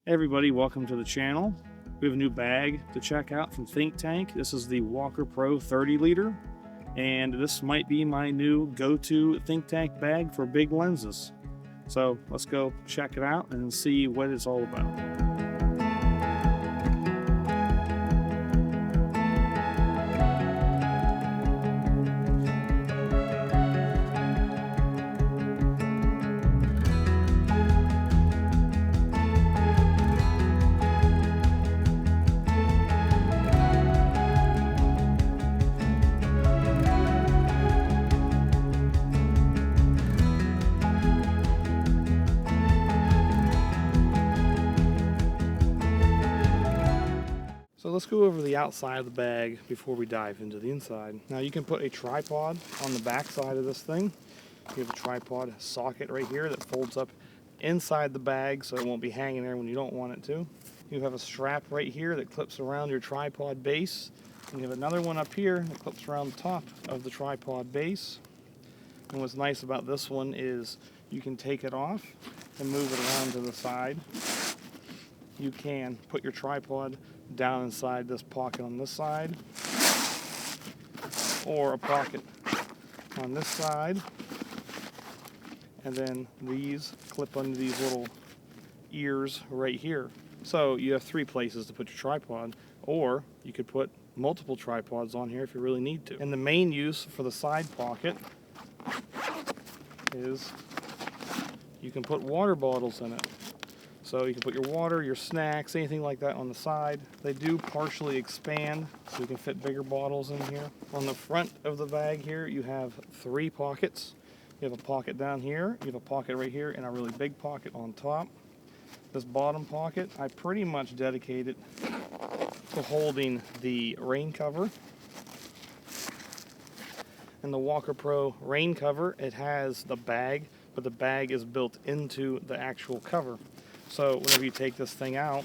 Hey everybody, welcome to the channel. We have a new bag to check out from Think Tank. This is the Wallker Pro 30 liter, and this might be my new go-to Think Tank bag for big lenses. So let's go check it out and see what it's all about. So let's go over the outside of the bag before we dive into the inside. Now you can put a tripod on the back side of this thing. You have a tripod socket right here that folds up inside the bag so it won't be hanging there when you don't want it to. You have a strap right here that clips around your tripod base. And you have another one up here that clips around the top of the tripod base. And what's nice about this one is you can take it off and move it around to the side. You can put your tripod down inside this pocket on this side, or a pocket on this side, and then these clip under these little ears right here. So you have three places to put your tripod, or you could put multiple tripods on here if you really need to. And the main use for the side pocket is you can put water bottles in it. So you can put your water, your snacks, anything like that on the side. They do partially expand, so you can fit bigger bottles in here. On the front of the bag here, you have three pockets. You have a pocket down here, you have a pocket right here, and a really big pocket on top. This bottom pocket, I pretty much dedicate it to holding the rain cover. And the Wallker Pro rain cover, it has the bag, but the bag is built into the actual cover. So whenever you take this thing out,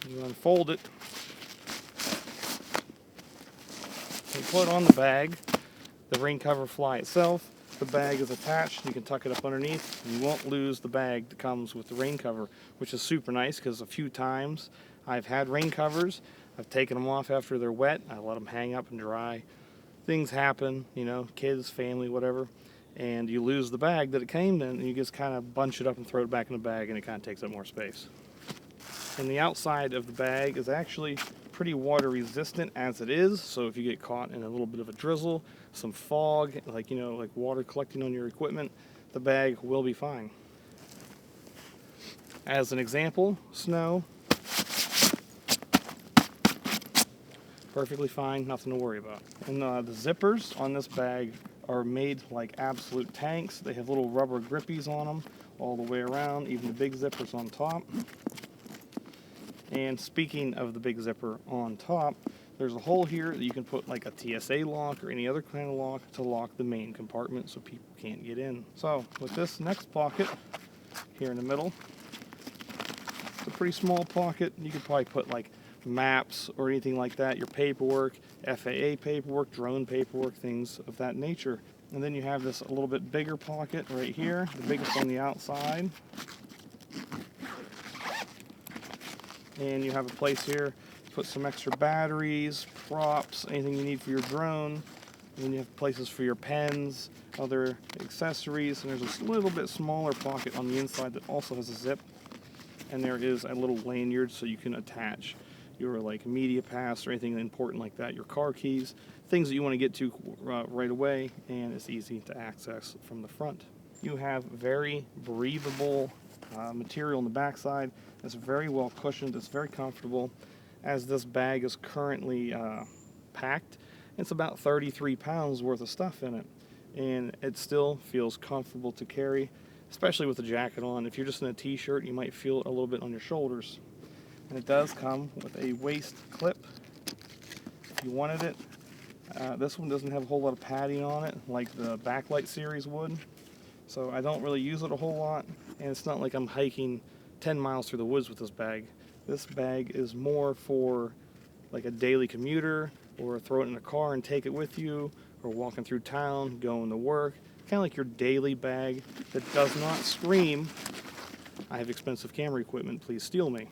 you unfold it, you put it on the bag, the rain cover fly itself, the bag is attached, you can tuck it up underneath, and you won't lose the bag that comes with the rain cover, which is super nice because a few times I've had rain covers, I've taken them off after they're wet, I let them hang up and dry. Things happen, you know, kids, family, whatever. And you lose the bag that it came in, and you just kind of bunch it up and throw it back in the bag, and it kind of takes up more space. And the outside of the bag is actually pretty water resistant as it is, so if you get caught in a little bit of a drizzle, some fog, like water collecting on your equipment, the bag will be fine. As an example, snow, perfectly fine, nothing to worry about. And the zippers on this bag are made like absolute tanks. They have little rubber grippies on them all the way around, even the big zippers on top. And speaking of the big zipper on top, there's a hole here that you can put like a TSA lock or any other kind of lock to lock the main compartment so people can't get in. So with this next pocket here in the middle, it's a pretty small pocket. You could probably put like maps or anything like that, your paperwork, FAA paperwork, drone paperwork, things of that nature. And then you have this a little bit bigger pocket right here, the biggest on the outside. And you have a place here to put some extra batteries, props, anything you need for your drone. And then you have places for your pens, other accessories, and there's a little bit smaller pocket on the inside that also has a zip. And there is a little lanyard so you can attach your like media pass or anything important like that, your car keys, things that you want to get to right away, and it's easy to access from the front. You have very breathable material on the backside. It's very well cushioned, it's very comfortable. As this bag is currently packed, it's about 33 pounds worth of stuff in it, and it still feels comfortable to carry, especially with the jacket on. If you're just in a t-shirt, you might feel it a little bit on your shoulders. And it does come with a waist clip if you wanted it. This one doesn't have a whole lot of padding on it like the backlight series would, so I don't really use it a whole lot, and it's not like I'm hiking 10 miles through the woods with this bag. This bag is more for like a daily commuter, or throw it in a car and take it with you, or walking through town, going to work. Kind of like your daily bag that does not scream I have expensive camera equipment, please steal me.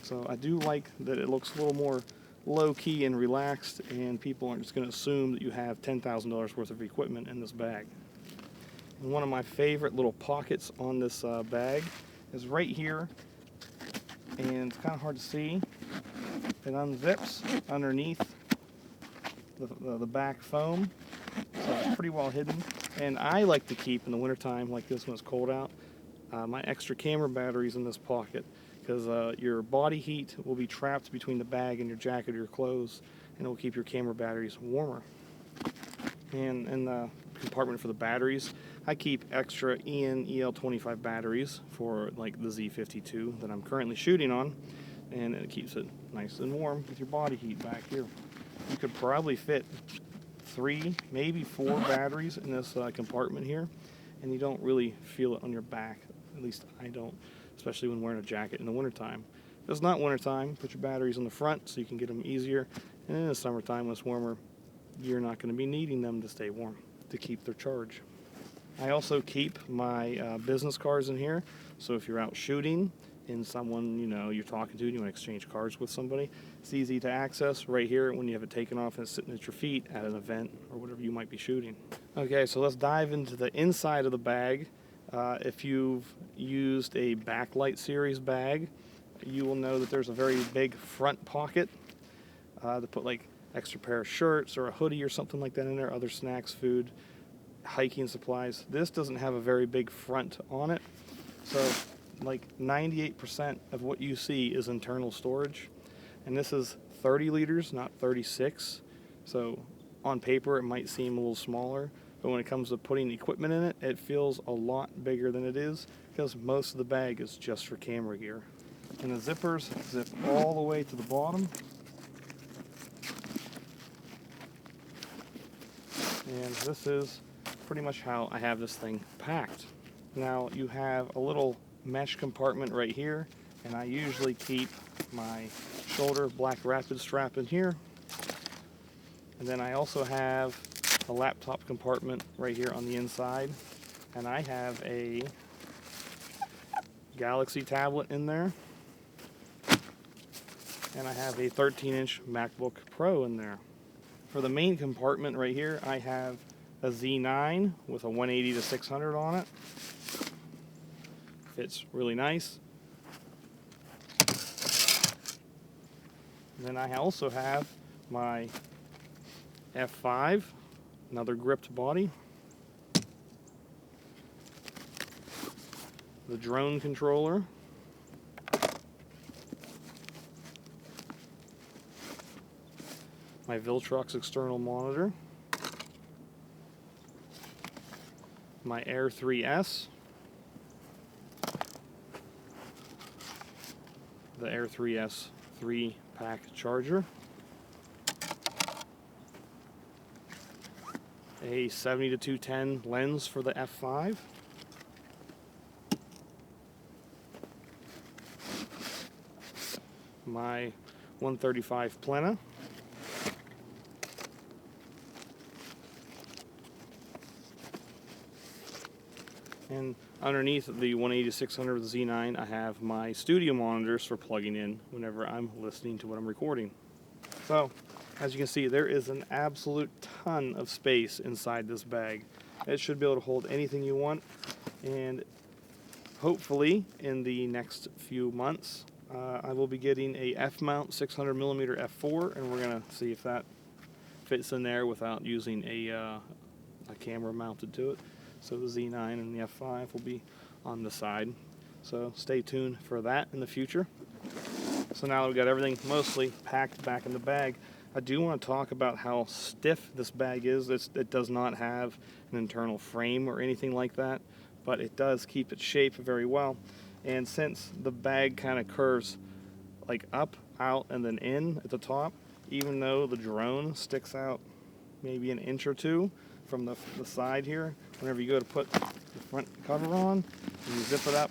So I do like that it looks a little more low-key and relaxed, and people aren't just going to assume that you have $10,000 worth of equipment in this bag. And one of my favorite little pockets on this bag is right here, and it's kind of hard to see. It unzips underneath the back foam, so it's pretty well hidden. And I like to keep, in the wintertime like this when it's cold out, my extra camera batteries in this pocket, because your body heat will be trapped between the bag and your jacket or your clothes, and it will keep your camera batteries warmer. And in the compartment for the batteries, I keep extra EL25 batteries for like the Z52 that I'm currently shooting on, and it keeps it nice and warm with your body heat back here. You could probably fit 3, maybe 4 batteries in this compartment here, and you don't really feel it on your back. At least I don't, especially when wearing a jacket in the wintertime. If it's not wintertime, put your batteries in the front so you can get them easier. And in the summertime, when it's warmer, you're not going to be needing them to stay warm, to keep their charge. I also keep my business cards in here, so if you're out shooting and someone you're talking to and you want to exchange cards with somebody, it's easy to access right here when you have it taken off and it's sitting at your feet at an event or whatever you might be shooting. Okay, so let's dive into the inside of the bag. If you've used a backlight series bag, you will know that there's a very big front pocket to put like extra pair of shirts or a hoodie or something like that in there, other snacks, food, hiking supplies. This doesn't have a very big front on it, so like 98% of what you see is internal storage, and this is 30 liters, not 36, so on paper it might seem a little smaller, but when it comes to putting equipment in it, it feels a lot bigger than it is, because most of the bag is just for camera gear. And the zippers zip all the way to the bottom, and this is pretty much how I have this thing packed. Now you have a little mesh compartment right here, and I usually keep my shoulder Black Rapid strap in here, and then I also have a laptop compartment right here on the inside, and I have a Galaxy tablet in there, and I have a 13-inch MacBook Pro in there. For the main compartment right here, I have a Z9 with a 180 to 600 on it. Fits really nice. And then I also have my F5, another gripped body. The drone controller. My Viltrox external monitor. My Air 3S. The Air 3S 3-pack charger. A 70 to 210 lens for the F5. My 135 Plena. And underneath the 180-600 Z9, I have my studio monitors for plugging in whenever I'm listening to what I'm recording. So, as you can see, there is an absolute ton of space inside this bag. It should be able to hold anything you want, and hopefully in the next few months, I will be getting a F-mount 600mm f4, and we're going to see if that fits in there without using a camera mounted to it. So the Z9 and the F5 will be on the side. So stay tuned for that in the future. So now that we've got everything mostly packed back in the bag, I do want to talk about how stiff this bag is. It does not have an internal frame or anything like that, but it does keep its shape very well. And since the bag kind of curves like up, out, and then in at the top, even though the drone sticks out maybe an inch or two from the side here, whenever you go to put the front cover on and you zip it up,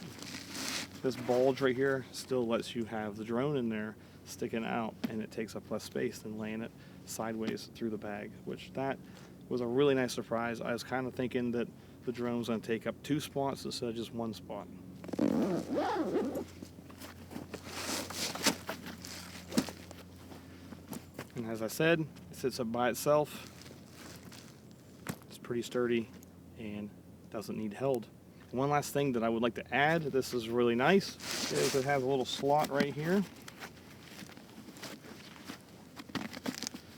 this bulge right here still lets you have the drone in there sticking out, and it takes up less space than laying it sideways through the bag, which that was a really nice surprise. I was kind of thinking that the drone was going to take up 2 spots instead of just 1 spot. And as I said, it sits up by itself. It's pretty sturdy and doesn't need held. One last thing that I would like to add, this is really nice, is it has a little slot right here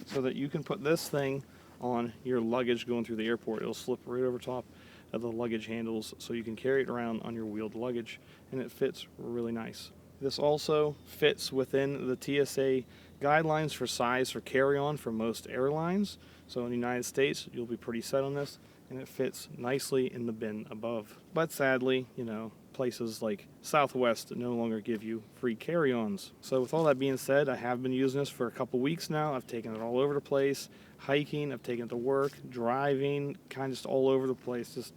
so that you can put this thing on your luggage going through the airport. It'll slip right over top of the luggage handles so you can carry it around on your wheeled luggage, and it fits really nice. This also fits within the TSA guidelines for size for carry-on for most airlines. So in the United States, you'll be pretty set on this, and it fits nicely in the bin above. But sadly, you know, places like Southwest no longer give you free carry-ons. So with all that being said, I have been using this for a couple weeks now. I've taken it all over the place, hiking, I've taken it to work, driving, kind of just all over the place, just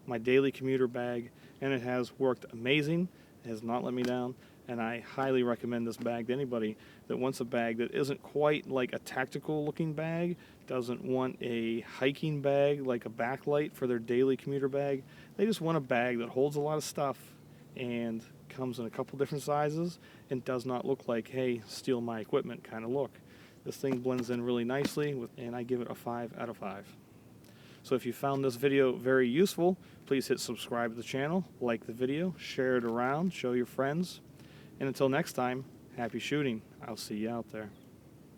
my daily commuter bag, and it has worked amazing. It has not let me down, and I highly recommend this bag to anybody that wants a bag that isn't quite like a tactical looking bag, doesn't want a hiking bag like a backlight for their daily commuter bag. They just want a bag that holds a lot of stuff and comes in a couple different sizes and does not look like, hey, steal my equipment kind of look. This thing blends in really nicely, and I give it a 5 out of 5. So if you found this video very useful, please hit subscribe to the channel, like the video, share it around, show your friends. And until next time, happy shooting. I'll see you out there.